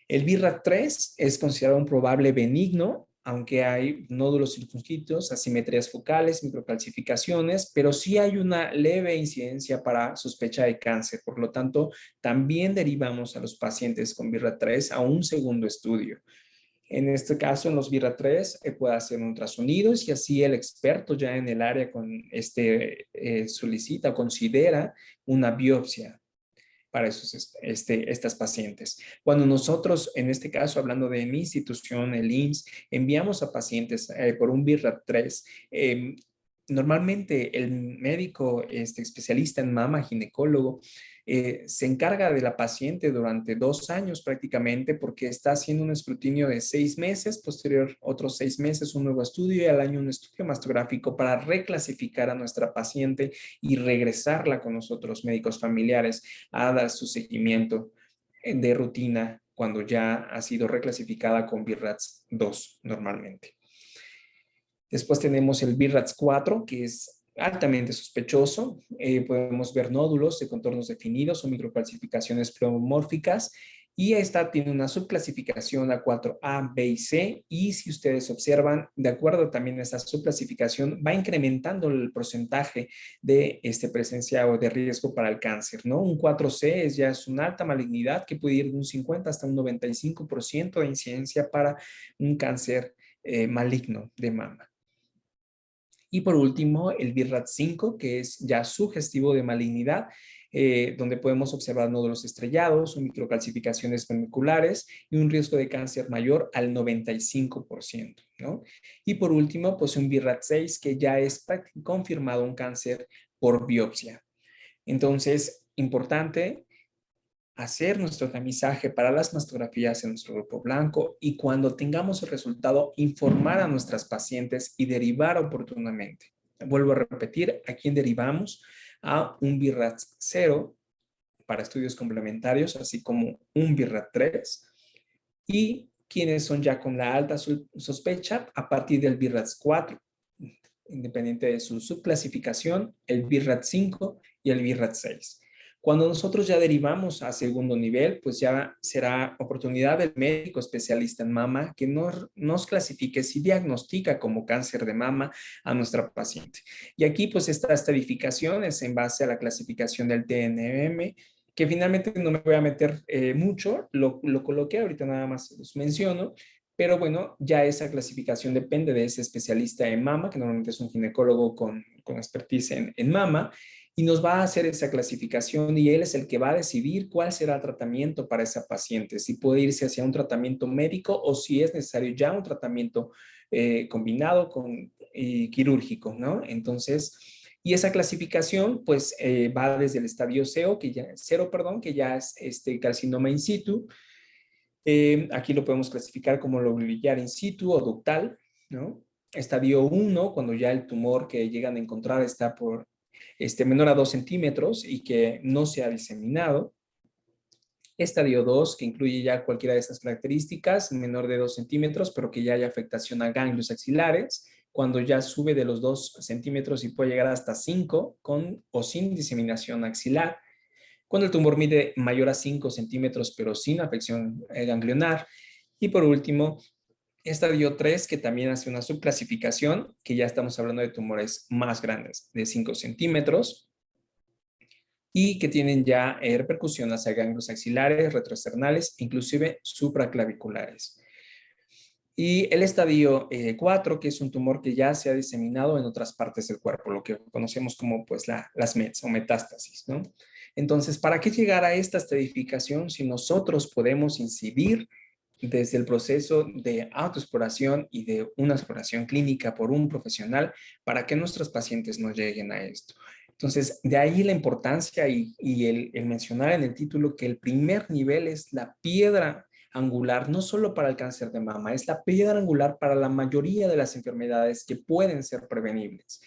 El BRAF 3 es considerado un probable benigno aunque hay nódulos circunscritos, asimetrías focales, microcalcificaciones, pero sí hay una leve incidencia para sospecha de cáncer. Por lo tanto, también derivamos a los pacientes con BIRAT3 a un segundo estudio. En este caso, en los BIRAT3 puede hacer un ultrasonido y así el experto ya en el área solicita o considera una biopsia para estas pacientes. Cuando nosotros, en este caso, hablando de mi institución, el IMSS, enviamos a pacientes por un BIRAT3, normalmente el médico especialista en mama, ginecólogo, se encarga de la paciente durante 2 años prácticamente porque está haciendo un escrutinio de 6 meses, posterior otros 6 meses un nuevo estudio y al año un estudio mastográfico para reclasificar a nuestra paciente y regresarla con nosotros médicos familiares a dar su seguimiento de rutina cuando ya ha sido reclasificada con BIRATS 2 normalmente. Después tenemos el BIRATS 4, que es altamente sospechoso. Podemos ver nódulos de contornos definidos o microcalcificaciones pleomórficas. Y esta tiene una subclasificación a 4A, B y C. Y si ustedes observan, de acuerdo también a esta subclasificación, va incrementando el porcentaje de presencia o de riesgo para el cáncer, ¿no? Un 4C ya es una alta malignidad que puede ir de un 50 hasta un 95% de incidencia para un cáncer maligno de mama. Y por último, el BIRAT5, que es ya sugestivo de malignidad, donde podemos observar nódulos estrellados o microcalcificaciones moleculares y un riesgo de cáncer mayor al 95%, ¿no? Y por último, pues un BIRAT6, que ya es confirmado un cáncer por biopsia. Entonces, importante hacer nuestro tamizaje para las mastografías en nuestro grupo blanco y cuando tengamos el resultado, informar a nuestras pacientes y derivar oportunamente. Vuelvo a repetir, ¿a quién derivamos? A un BIRAT 0 para estudios complementarios, así como un BIRAT 3 y quienes son ya con la alta sospecha a partir del BIRAT 4, independiente de su subclasificación, el BIRAT 5 y el BIRAT 6. Cuando nosotros ya derivamos a segundo nivel, pues ya será oportunidad del médico especialista en mama que nos clasifique si diagnostica como cáncer de mama a nuestra paciente. Y aquí pues esta estadificación es en base a la clasificación del TNM, que finalmente no me voy a meter mucho, lo coloqué, ahorita nada más los menciono, pero bueno, ya esa clasificación depende de ese especialista en mama, que normalmente es un ginecólogo con expertise en mama, y nos va a hacer esa clasificación y él es el que va a decidir cuál será el tratamiento para esa paciente, si puede irse hacia un tratamiento médico o si es necesario ya un tratamiento combinado con quirúrgico, ¿no? Entonces, y esa clasificación pues va desde el estadio 0, que ya es carcinoma in situ. Aquí lo podemos clasificar como lobular in situ o ductal, ¿no? Estadio 1, cuando ya el tumor que llegan a encontrar está por menor a 2 centímetros y que no se ha diseminado. Estadio 2, que incluye ya cualquiera de estas características, menor de 2 centímetros, pero que ya hay afectación a ganglios axilares, cuando ya sube de los 2 centímetros y puede llegar hasta 5 con o sin diseminación axilar. Cuando el tumor mide mayor a 5 centímetros, pero sin afección ganglionar. Y por último, estadio 3, que también hace una subclasificación, que ya estamos hablando de tumores más grandes, de 5 centímetros, y que tienen ya repercusión hacia ganglios axilares, retroesternales, inclusive supraclaviculares. Y el estadio 4, que es un tumor que ya se ha diseminado en otras partes del cuerpo, lo que conocemos como pues las METs o metástasis, ¿no? Entonces, ¿para qué llegar a esta estadificación si nosotros podemos incidir desde el proceso de autoexploración y de una exploración clínica por un profesional para que nuestros pacientes no lleguen a esto? Entonces, de ahí la importancia y el mencionar en el título que el primer nivel es la piedra angular, no solo para el cáncer de mama, es la piedra angular para la mayoría de las enfermedades que pueden ser prevenibles.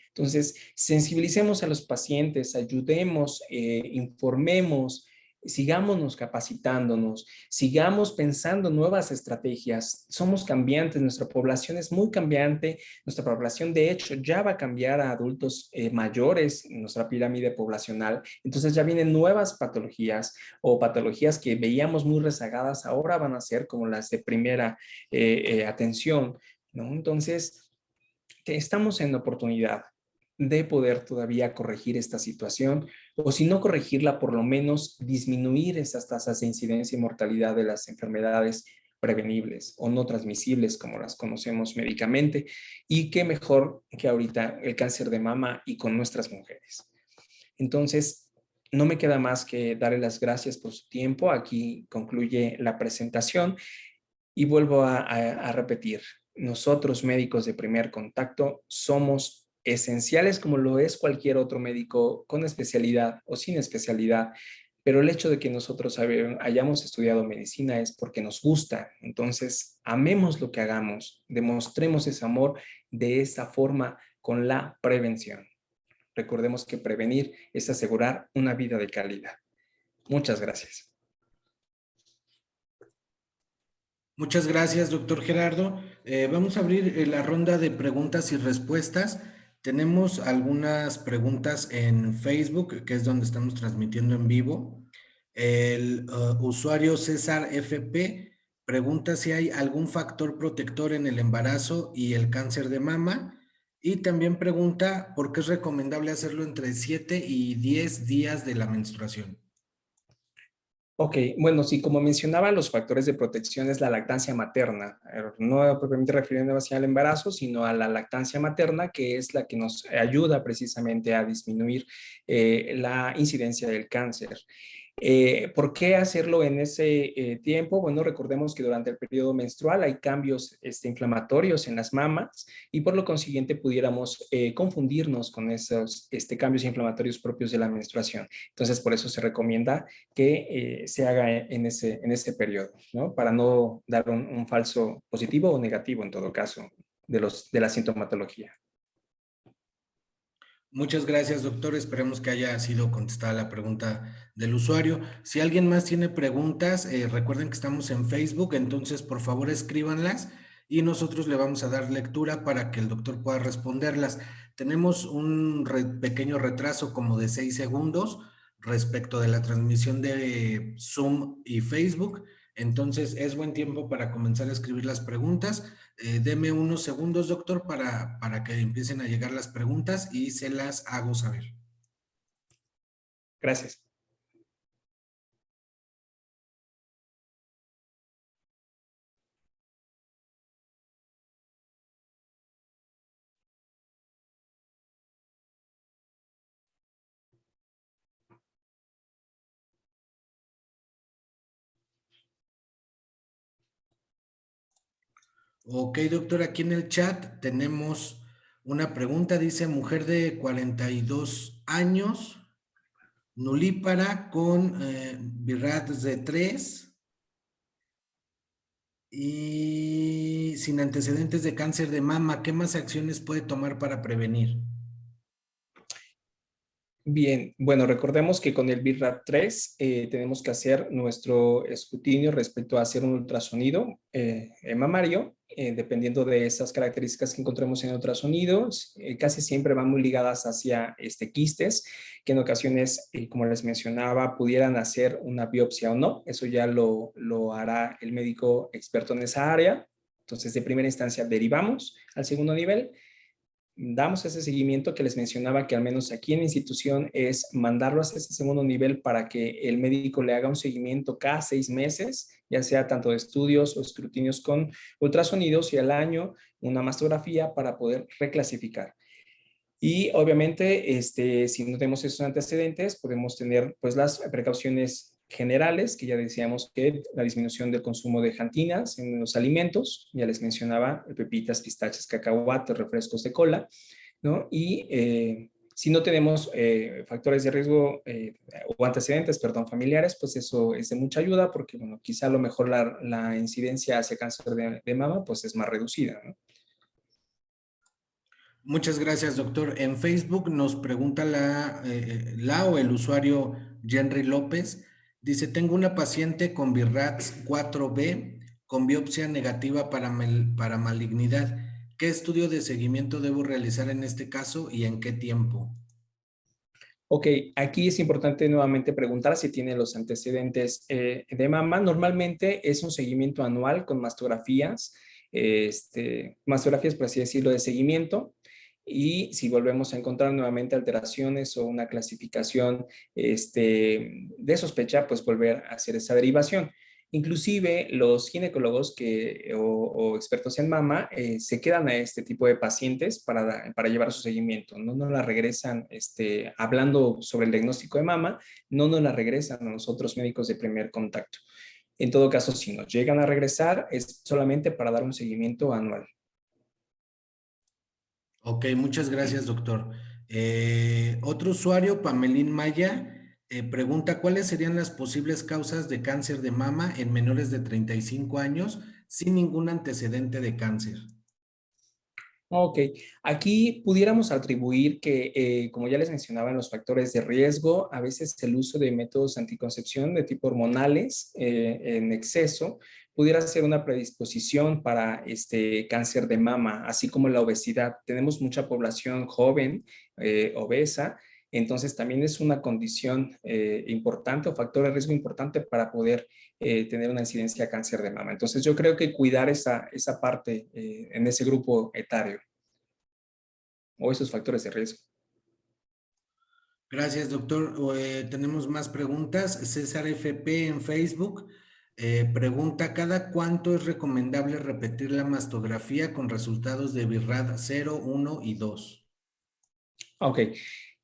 Entonces, sensibilicemos a los pacientes, ayudemos, informemos, sigámonos capacitándonos, sigamos pensando nuevas estrategias. Somos cambiantes, nuestra población es muy cambiante, nuestra población de hecho ya va a cambiar a adultos mayores en nuestra pirámide poblacional, entonces ya vienen nuevas patologías o patologías que veíamos muy rezagadas, ahora van a ser como las de primera atención, ¿no? Entonces, estamos en la oportunidad de poder todavía corregir esta situación o si no corregirla, por lo menos disminuir esas tasas de incidencia y mortalidad de las enfermedades prevenibles o no transmisibles como las conocemos médicamente y qué mejor que ahorita el cáncer de mama y con nuestras mujeres. Entonces, no me queda más que darle las gracias por su tiempo. Aquí concluye la presentación y vuelvo a repetir, nosotros médicos de primer contacto somos esenciales como lo es cualquier otro médico con especialidad o sin especialidad, pero el hecho de que nosotros hayamos estudiado medicina es porque nos gusta. Entonces, amemos lo que hagamos, demostremos ese amor de esa forma con la prevención. Recordemos que prevenir es asegurar una vida de calidad. Muchas gracias. Muchas gracias, doctor Gerardo. Vamos a abrir la ronda de preguntas y respuestas. Tenemos algunas preguntas en Facebook, que es donde estamos transmitiendo en vivo. El usuario César FP pregunta si hay algún factor protector en el embarazo y el cáncer de mama. Y también pregunta por qué es recomendable hacerlo entre 7 y 10 días de la menstruación. Ok, bueno, sí, como mencionaba, los factores de protección es la lactancia materna, no propiamente refiriéndose al embarazo, sino a la lactancia materna, que es la que nos ayuda precisamente a disminuir la incidencia del cáncer. ¿Por qué hacerlo en ese tiempo? Bueno, recordemos que durante el periodo menstrual hay cambios inflamatorios en las mamas y por lo consiguiente pudiéramos confundirnos con esos cambios inflamatorios propios de la menstruación. Entonces, por eso se recomienda que se haga en ese periodo, ¿no? Para no dar un falso positivo o negativo en todo caso de la sintomatología. Muchas gracias, doctor. Esperemos que haya sido contestada la pregunta del usuario. Si alguien más tiene preguntas, recuerden que estamos en Facebook, entonces por favor escríbanlas y nosotros le vamos a dar lectura para que el doctor pueda responderlas. Tenemos un pequeño retraso como de 6 segundos respecto de la transmisión de Zoom y Facebook, entonces es buen tiempo para comenzar a escribir las preguntas. Deme unos segundos, doctor, para que empiecen a llegar las preguntas y se las hago saber. Gracias. Ok, doctor, aquí en el chat tenemos una pregunta. Dice, mujer de 42 años, nulípara con BIRATs de 3 y sin antecedentes de cáncer de mama. ¿Qué más acciones puede tomar para prevenir? Bien, bueno, recordemos que con el BIRAT3 tenemos que hacer nuestro escrutinio respecto a hacer un ultrasonido mamario, dependiendo de esas características que encontremos en ultrasonidos, casi siempre van muy ligadas hacia quistes, que en ocasiones, como les mencionaba, pudieran hacer una biopsia o no, eso ya lo hará el médico experto en esa área. Entonces, de primera instancia derivamos al segundo nivel, damos ese seguimiento que les mencionaba, que al menos aquí en la institución es mandarlo a ese segundo nivel para que el médico le haga un seguimiento cada 6 meses, ya sea tanto de estudios o escrutinios con ultrasonidos y al año una mastografía para poder reclasificar. Y obviamente, si no tenemos esos antecedentes, podemos tener pues las precauciones generales, que ya decíamos que la disminución del consumo de xantinas en los alimentos, ya les mencionaba, pepitas, pistaches, cacahuates, refrescos de cola, ¿no? Y si no tenemos factores de riesgo o antecedentes, perdón, familiares, pues eso es de mucha ayuda porque, bueno, quizá a lo mejor la incidencia hacia cáncer de mama pues es más reducida, ¿no? Muchas gracias, doctor. En Facebook nos pregunta la o el usuario Henry López. Dice, tengo una paciente con BIRATS 4B con biopsia negativa para malignidad. ¿Qué estudio de seguimiento debo realizar en este caso y en qué tiempo? Ok, aquí es importante nuevamente preguntar si tiene los antecedentes de mama. Normalmente es un seguimiento anual con mastografías, mastografías, por así decirlo, de seguimiento. Y si volvemos a encontrar nuevamente alteraciones o una clasificación de sospecha, pues volver a hacer esa derivación. Inclusive los ginecólogos o expertos en mama se quedan a este tipo de pacientes para llevar su seguimiento. No nos la regresan, hablando sobre el diagnóstico de mama, no nos la regresan a nosotros médicos de primer contacto. En todo caso, si nos llegan a regresar, es solamente para dar un seguimiento anual. Ok, muchas gracias, doctor. Otro usuario, Pamelín Maya, pregunta, ¿cuáles serían las posibles causas de cáncer de mama en menores de 35 años sin ningún antecedente de cáncer? Ok, aquí pudiéramos atribuir que, como ya les mencionaba, en los factores de riesgo, a veces el uso de métodos anticoncepción de tipo hormonales en exceso pudiera ser una predisposición para este cáncer de mama, así como la obesidad. Tenemos mucha población joven, obesa, entonces también es una condición importante o factor de riesgo importante para poder tener una incidencia de cáncer de mama. Entonces yo creo que cuidar esa parte en ese grupo etario o esos factores de riesgo. Gracias, doctor. Tenemos más preguntas. César FP en Facebook pregunta, ¿cada cuánto es recomendable repetir la mastografía con resultados de BIRAD 0, 1 y 2? Ok,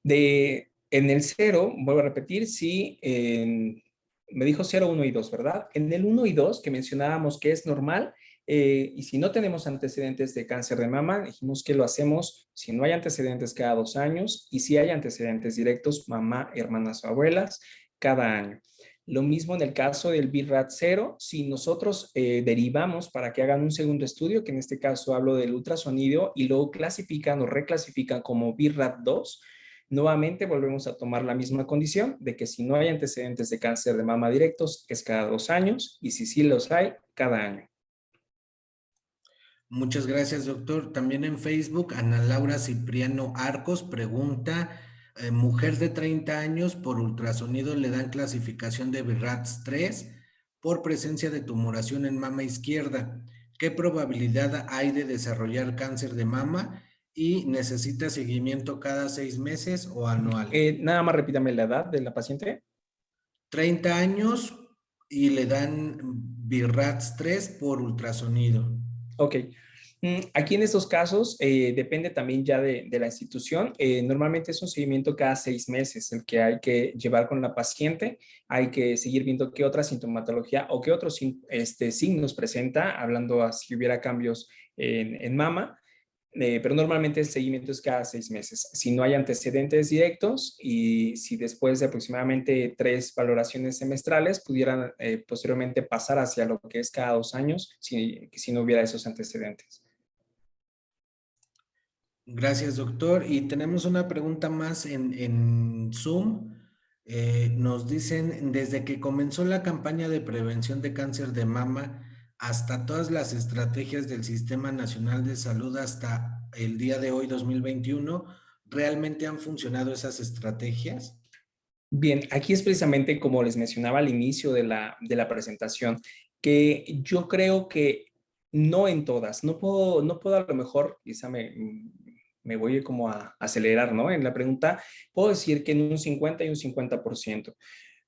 en el 0, vuelvo a repetir, sí, me dijo 0, 1 y 2, ¿verdad? En el 1 y 2, que mencionábamos que es normal, y si no tenemos antecedentes de cáncer de mama, dijimos que lo hacemos si no hay antecedentes cada 2 años y si hay antecedentes directos, mamá, hermanas o abuelas, cada año. Lo mismo en el caso del BIRAT 0, si nosotros derivamos para que hagan un segundo estudio, que en este caso hablo del ultrasonido, y luego clasifican o reclasifican como BIRAT 2, nuevamente volvemos a tomar la misma condición de que si no hay antecedentes de cáncer de mama directos, es cada 2 años, y si sí los hay, cada año. Muchas gracias, doctor. También en Facebook, Ana Laura Cipriano Arcos pregunta, mujer de 30 años por ultrasonido le dan clasificación de BIRATS 3 por presencia de tumoración en mama izquierda. ¿Qué probabilidad hay de desarrollar cáncer de mama y necesita seguimiento cada 6 meses o anual? Nada más repítame la edad de la paciente. 30 años y le dan BIRATS 3 por ultrasonido. Ok. Aquí en estos casos depende también ya de la institución. Normalmente es un seguimiento cada 6 meses el que hay que llevar con la paciente. Hay que seguir viendo qué otra sintomatología o qué otros signos presenta, hablando a si hubiera cambios en mama. Pero normalmente el seguimiento es cada 6 meses. Si no hay antecedentes directos y si después de aproximadamente 3 valoraciones semestrales pudieran posteriormente pasar hacia lo que es cada 2 años si no hubiera esos antecedentes. Gracias, doctor. Y tenemos una pregunta más en Zoom. Nos dicen, desde que comenzó la campaña de prevención de cáncer de mama hasta todas las estrategias del Sistema Nacional de Salud hasta el día de hoy, 2021, ¿realmente han funcionado esas estrategias? Bien, aquí es precisamente como les mencionaba al inicio de la presentación, que yo creo que no en todas, no puedo a lo mejor, quizá me voy como a acelerar, ¿no? En la pregunta, puedo decir que en un 50 y un 50%.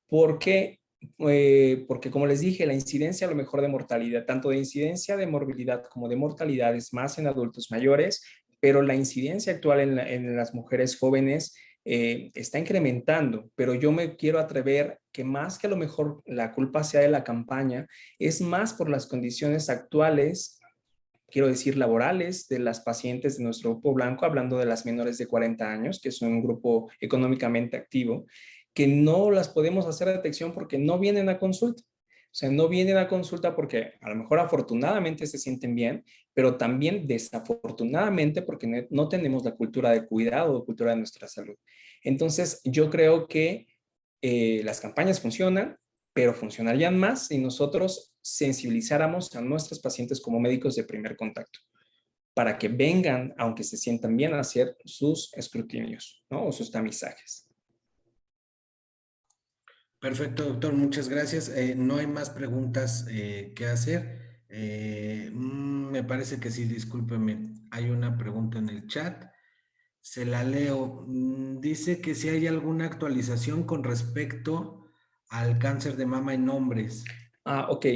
¿Por qué? Porque como les dije, la incidencia a lo mejor de mortalidad, tanto de incidencia de morbilidad como de mortalidad es más en adultos mayores, pero la incidencia actual en las mujeres jóvenes está incrementando, pero yo me quiero atrever que más que a lo mejor la culpa sea de la campaña, es más por las condiciones actuales, quiero decir, laborales de las pacientes de nuestro grupo blanco, hablando de las menores de 40 años, que son un grupo económicamente activo, que no las podemos hacer detección porque no vienen a consulta. O sea, no vienen a consulta porque a lo mejor afortunadamente se sienten bien, pero también desafortunadamente porque no tenemos la cultura de cuidado o cultura de nuestra salud. Entonces, yo creo que las campañas funcionan, pero funcionarían más si nosotros sensibilizáramos a nuestros pacientes como médicos de primer contacto, para que vengan, aunque se sientan bien, a hacer sus escrutinios, ¿no? O sus tamizajes. Perfecto, doctor, muchas gracias. No hay más preguntas que hacer. Me parece que sí, discúlpeme. Hay una pregunta en el chat. Se la leo. Dice que si hay alguna actualización con respecto al cáncer de mama en hombres. Ok.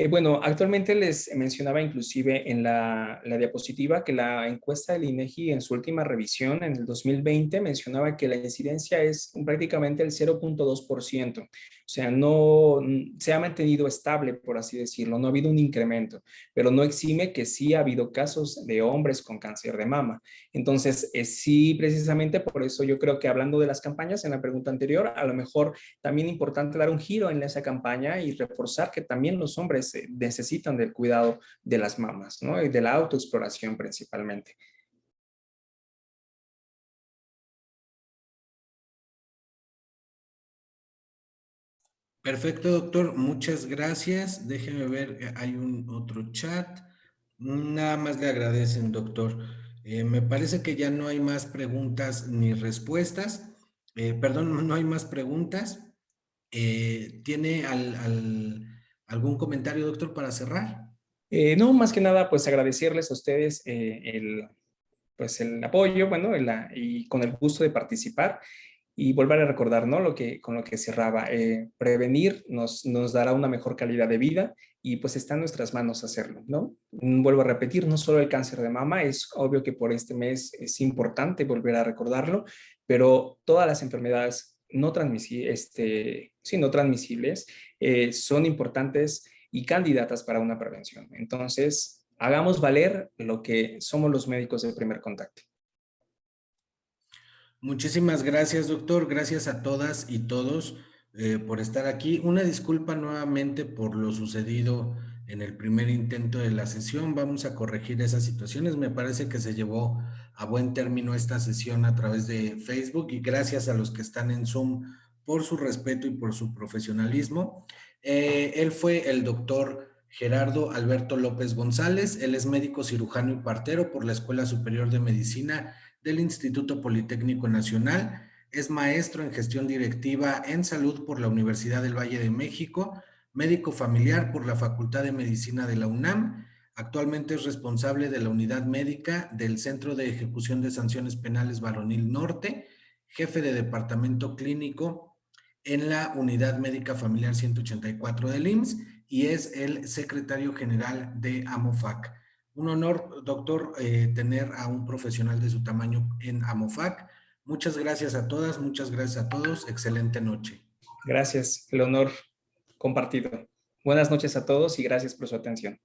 Bueno, actualmente les mencionaba inclusive en la diapositiva que la encuesta del INEGI en su última revisión en el 2020 mencionaba que la incidencia es prácticamente el 0.2%. O sea, no se ha mantenido estable, por así decirlo, no ha habido un incremento, pero no exime que sí ha habido casos de hombres con cáncer de mama. Entonces, sí, precisamente por eso yo creo que hablando de las campañas en la pregunta anterior, a lo mejor también importante dar un giro en esa campaña y reforzar que también los hombres necesitan del cuidado de las mamas, ¿no? Y de la autoexploración principalmente. Perfecto, doctor. Muchas gracias. Déjeme ver, hay un otro chat. Nada más le agradecen, doctor. Me parece que ya no hay más preguntas ni respuestas. Perdón, no hay más preguntas. ¿Tiene algún comentario, doctor, para cerrar? No, más que nada, pues agradecerles a ustedes pues el apoyo, bueno, y con el gusto de participar y volver a recordar, ¿no? Con lo que cerraba. Prevenir nos dará una mejor calidad de vida y pues está en nuestras manos hacerlo, ¿no? Vuelvo a repetir, no solo el cáncer de mama, es obvio que por este mes es importante volver a recordarlo, pero todas las enfermedades no transmisibles son importantes y candidatas para una prevención. Entonces, hagamos valer lo que somos los médicos de primer contacto. Muchísimas gracias, doctor. Gracias a todas y todos por estar aquí. Una disculpa nuevamente por lo sucedido en el primer intento de la sesión. Vamos a corregir esas situaciones. Me parece que se llevó a buen término esta sesión a través de Facebook y gracias a los que están en Zoom por su respeto y por su profesionalismo. Él fue el doctor Gerardo Alberto López González. Él es médico cirujano y partero por la Escuela Superior de Medicina del Instituto Politécnico Nacional, es maestro en gestión directiva en salud por la Universidad del Valle de México, médico familiar por la Facultad de Medicina de la UNAM, actualmente es responsable de la unidad médica del Centro de Ejecución de Sanciones Penales Varonil Norte, jefe de departamento clínico en la Unidad Médica Familiar 184 del IMSS y es el secretario general de AMOFAC. Un honor, doctor, tener a un profesional de su tamaño en AMOFAC. Muchas gracias a todas, muchas gracias a todos. Excelente noche. Gracias, el honor compartido. Buenas noches a todos y gracias por su atención.